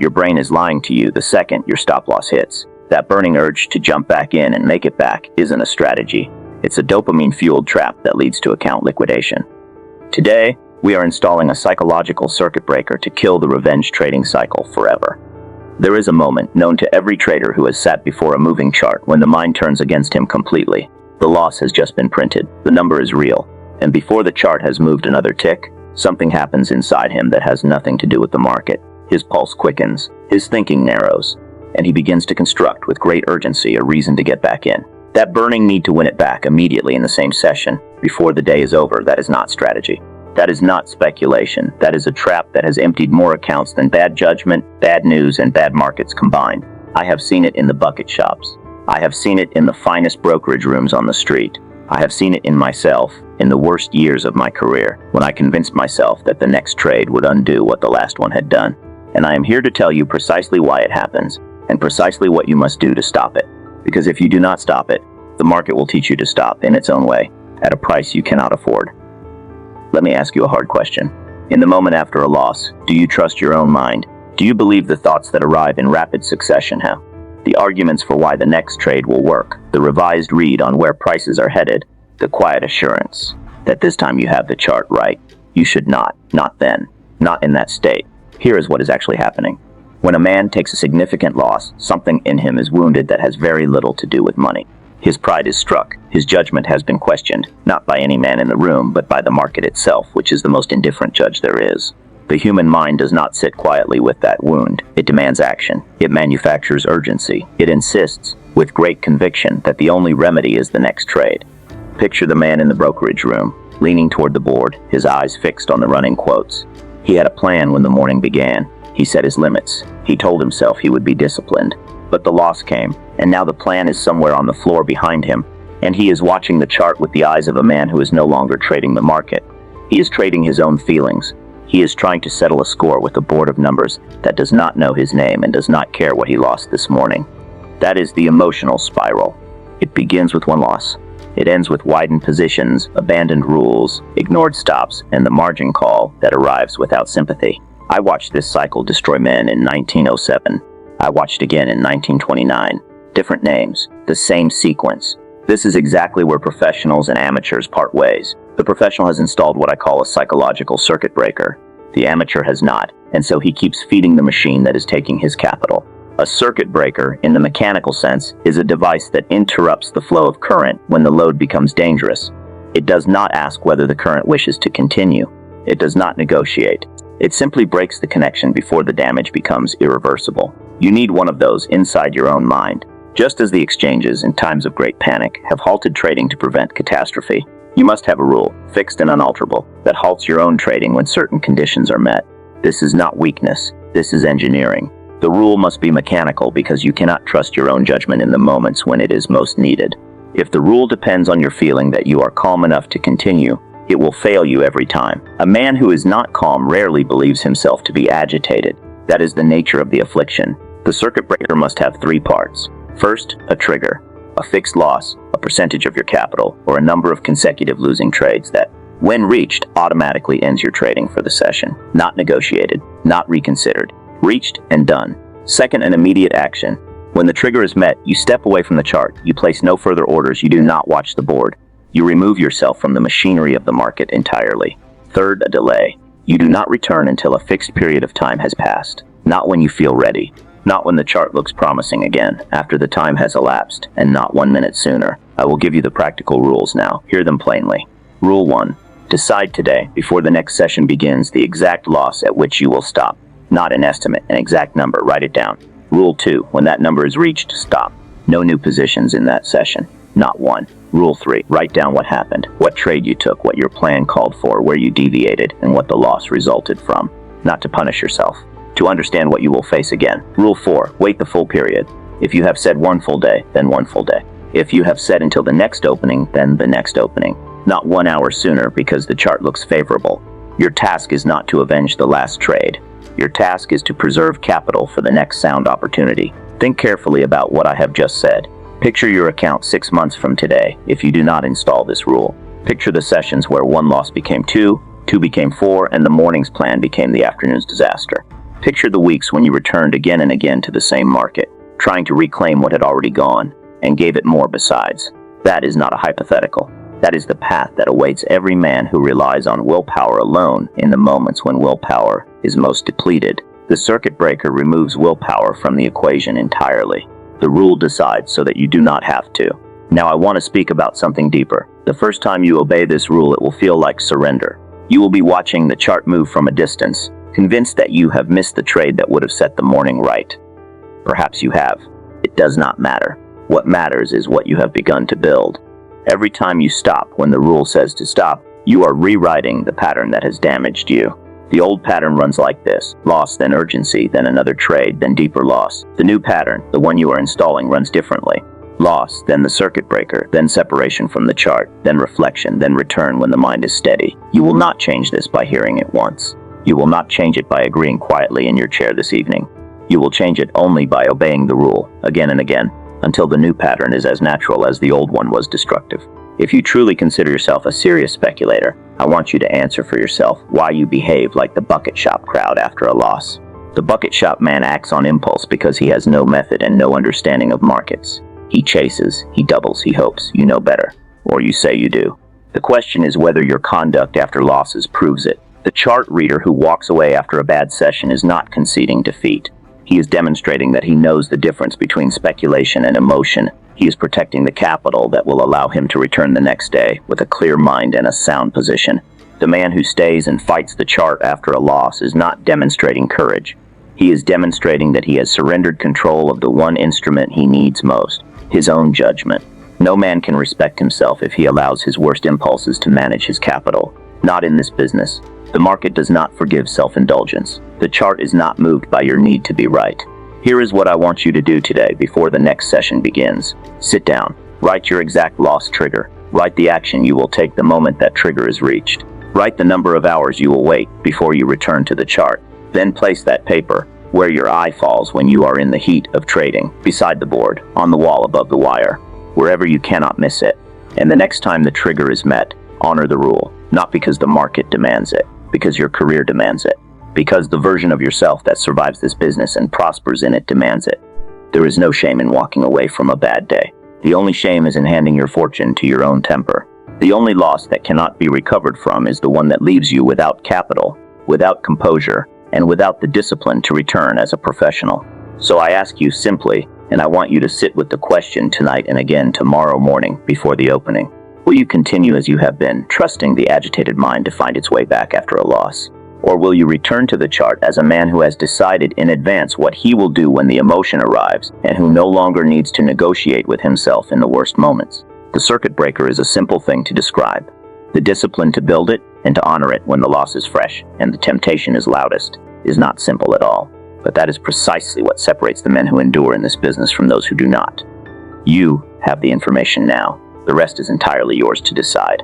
Your brain is lying to you the second your stop loss hits. That burning urge to jump back in and make it back isn't a strategy. It's a dopamine-fueled trap that leads to account liquidation. Today, we are installing a psychological circuit breaker to kill the revenge trading cycle forever. There is a moment known to every trader who has sat before a moving chart when the mind turns against him completely. The loss has just been printed, the number is real, and before the chart has moved another tick, something happens inside him that has nothing to do with the market. His pulse quickens, his thinking narrows, and he begins to construct with great urgency a reason to get back in. That burning need to win it back immediately in the same session, before the day is over, that is not strategy. That is not speculation. That is a trap that has emptied more accounts than bad judgment, bad news, and bad markets combined. I have seen it in the bucket shops. I have seen it in the finest brokerage rooms on the street. I have seen it in myself, in the worst years of my career, when I convinced myself that the next trade would undo what the last one had done. And I am here to tell you precisely why it happens, and precisely what you must do to stop it. Because if you do not stop it, the market will teach you to stop in its own way, at a price you cannot afford. Let me ask you a hard question. In the moment after a loss, do you trust your own mind? Do you believe the thoughts that arrive in rapid succession have? The arguments for why the next trade will work, the revised read on where prices are headed, the quiet assurance that this time you have the chart right. You should not then, not in that state. Here is what is actually happening. When a man takes a significant loss, something in him is wounded that has very little to do with money. His pride is struck. His judgment has been questioned, not by any man in the room, but by the market itself, which is the most indifferent judge there is. The human mind does not sit quietly with that wound. It demands action. It manufactures urgency. It insists, with great conviction, that the only remedy is the next trade. Picture the man in the brokerage room, leaning toward the board, his eyes fixed on the running quotes. He had a plan when the morning began. He set his limits. He told himself he would be disciplined. But the loss came, and now the plan is somewhere on the floor behind him, and he is watching the chart with the eyes of a man who is no longer trading the market. He is trading his own feelings. He is trying to settle a score with a board of numbers that does not know his name and does not care what he lost this morning. That is the emotional spiral. It begins with one loss. It ends with widened positions, abandoned rules, ignored stops, and the margin call that arrives without sympathy. I watched this cycle destroy men in 1907. I watched again in 1929. Different names, the same sequence. This is exactly where professionals and amateurs part ways. The professional has installed what I call a psychological circuit breaker. The amateur has not, and so he keeps feeding the machine that is taking his capital. A circuit breaker, in the mechanical sense, is a device that interrupts the flow of current when the load becomes dangerous. It does not ask whether the current wishes to continue. It does not negotiate. It simply breaks the connection before the damage becomes irreversible. You need one of those inside your own mind. Just as the exchanges in times of great panic have halted trading to prevent catastrophe, you must have a rule, fixed and unalterable, that halts your own trading when certain conditions are met. This is not weakness. This is engineering. The rule must be mechanical because you cannot trust your own judgment in the moments when it is most needed. If the rule depends on your feeling that you are calm enough to continue, it will fail you every time. A man who is not calm rarely believes himself to be agitated. That is the nature of the affliction. The circuit breaker must have three parts. First, a trigger, a fixed loss, a percentage of your capital, or a number of consecutive losing trades that, when reached, automatically ends your trading for the session. Not negotiated, not reconsidered. Reached and done. Second, an immediate action. When the trigger is met, you step away from the chart. You place no further orders. You do not watch the board. You remove yourself from the machinery of the market entirely. Third, a delay. You do not return until a fixed period of time has passed. Not when you feel ready. Not when the chart looks promising again, after the time has elapsed, and not 1 minute sooner. I will give you the practical rules now. Hear them plainly. Rule 1. Decide today, before the next session begins, the exact loss at which you will stop. Not an estimate, an exact number. Write it down. Rule 2. When that number is reached, stop. No new positions in that session. Not one. Rule 3. Write down what happened, what trade you took, what your plan called for, where you deviated, and what the loss resulted from. Not to punish yourself. To understand what you will face again. Rule 4. Wait the full period. If you have said 1 full day, then 1 full day. If you have said until the next opening, then the next opening. Not 1 hour sooner because the chart looks favorable. Your task is not to avenge the last trade. Your task is to preserve capital for the next sound opportunity. Think carefully about what I have just said. Picture your account 6 months from today if you do not install this rule. Picture the sessions where 1 loss became 2, 2 became 4, and the morning's plan became the afternoon's disaster. Picture the weeks when you returned again and again to the same market, trying to reclaim what had already gone, and gave it more besides. That is not a hypothetical. That is the path that awaits every man who relies on willpower alone in the moments when willpower is most depleted. The circuit breaker removes willpower from the equation entirely. The rule decides so that you do not have to. Now I want to speak about something deeper. The first time you obey this rule, it will feel like surrender. You will be watching the chart move from a distance, convinced that you have missed the trade that would have set the morning right. Perhaps you have. It does not matter. What matters is what you have begun to build. Every time you stop when the rule says to stop, you are rewriting the pattern that has damaged you. The old pattern runs like this: loss, then urgency, then another trade, then deeper loss. The new pattern, the one you are installing, runs differently. Loss, then the circuit breaker, then separation from the chart, then reflection, then return when the mind is steady. You will not change this by hearing it once. You will not change it by agreeing quietly in your chair this evening. You will change it only by obeying the rule, again and again, until the new pattern is as natural as the old one was destructive. If you truly consider yourself a serious speculator, I want you to answer for yourself why you behave like the bucket shop crowd after a loss. The bucket shop man acts on impulse because he has no method and no understanding of markets. He chases, he doubles, he hopes you know better, or you say you do. The question is whether your conduct after losses proves it. The chart reader who walks away after a bad session is not conceding defeat. He is demonstrating that he knows the difference between speculation and emotion. He is protecting the capital that will allow him to return the next day with a clear mind and a sound position. The man who stays and fights the chart after a loss is not demonstrating courage. He is demonstrating that he has surrendered control of the one instrument he needs most, his own judgment. No man can respect himself if he allows his worst impulses to manage his capital. Not in this business. The market does not forgive self-indulgence. The chart is not moved by your need to be right. Here is what I want you to do today before the next session begins. Sit down. Write your exact loss trigger. Write the action you will take the moment that trigger is reached. Write the number of hours you will wait before you return to the chart. Then place that paper where your eye falls when you are in the heat of trading, beside the board, on the wall above the wire, wherever you cannot miss it. And the next time the trigger is met, honor the rule, not because the market demands it, because your career demands it, because the version of yourself that survives this business and prospers in it demands it. There is no shame in walking away from a bad day. The only shame is in handing your fortune to your own temper. The only loss that cannot be recovered from is the one that leaves you without capital, without composure, and without the discipline to return as a professional. So I ask you simply, and I want you to sit with the question tonight and again tomorrow morning before the opening. Will you continue as you have been, trusting the agitated mind to find its way back after a loss? Or will you return to the chart as a man who has decided in advance what he will do when the emotion arrives, and who no longer needs to negotiate with himself in the worst moments? The circuit breaker is a simple thing to describe. The discipline to build it and to honor it when the loss is fresh and the temptation is loudest is not simple at all. But that is precisely what separates the men who endure in this business from those who do not. You have the information now. The rest is entirely yours to decide.